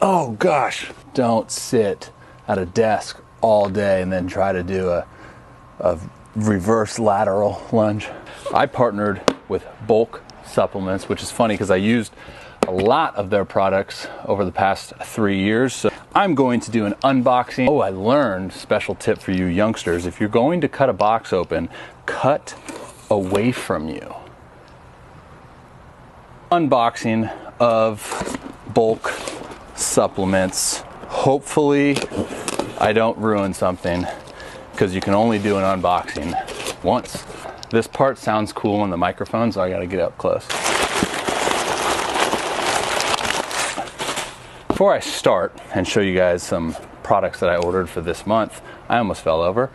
Oh gosh, don't sit at a desk all day and then try to do a reverse lateral lunge. I partnered with Bulk Supplements, which is funny because I used a lot of their products over the past 3 years. So I'm going to do an unboxing. Oh, I learned, special tip for you youngsters, if you're going to cut a box open, cut away from you. Unboxing of Bulk Supplements. Hopefully I don't ruin something, because you can only do an unboxing once. This part sounds cool on the microphone, so I gotta get up close. Before I start and show you guys some products that I ordered for this month, I almost fell over.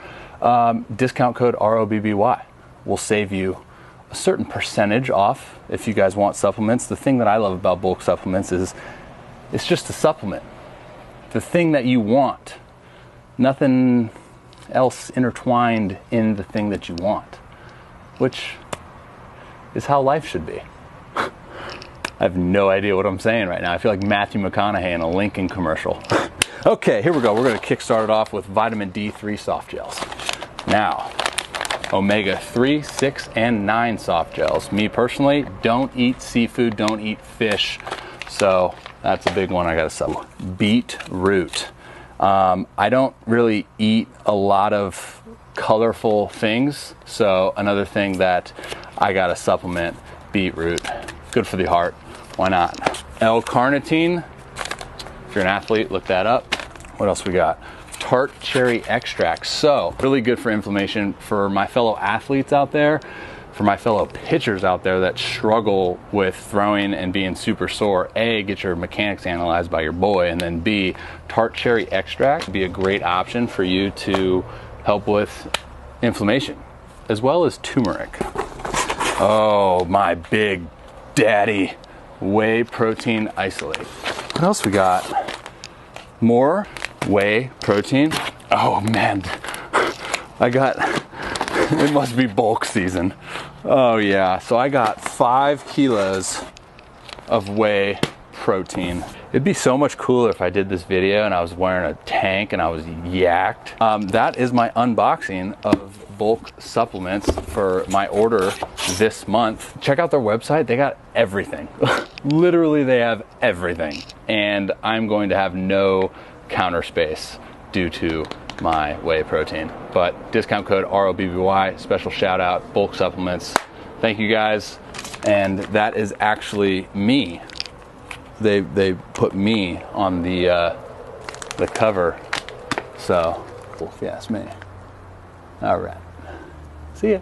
Discount code ROBBY will save you a certain percentage off if you guys want supplements. The thing that I love about Bulk Supplements is it's just a supplement. The thing that you want. Nothing else intertwined in the thing that you want, which is how life should be. I have no idea what I'm saying right now. I feel like Matthew McConaughey in a Lincoln commercial. Okay, here we go. We're going to kickstart it off with vitamin D3 soft gels. Now, omega 3, 6, and 9 soft gels. Me personally, don't eat seafood, don't eat fish, so that's a big one I got to sell. Beetroot. I don't really eat a lot of colorful things, so another thing that I got to supplement, beetroot. Good for the heart. Why not? L-carnitine. If you're an athlete, look that up. What else we got? Tart cherry extract. So really good for inflammation. For my fellow athletes out there, for my fellow pitchers out there that struggle with throwing and being super sore, A, get your mechanics analyzed by your boy, and then B, tart cherry extract would be a great option for you to help with inflammation, as well as turmeric. Oh, my big daddy, whey protein isolate. What else we got? More whey protein. Oh man, it must be bulk season. Oh yeah, so I got 5 kilos of whey protein. It'd be so much cooler if I did this video and I was wearing a tank and I was yacked. That is my unboxing of Bulk Supplements for my order this month. Check out their website, they got everything. Literally, they have everything. And I'm going to have no counter space due to my whey protein. But discount code ROBBY, special shout out, Bulk Supplements. Thank you guys. And that is actually me. They put me on the cover. So, if you ask me. All right. See ya.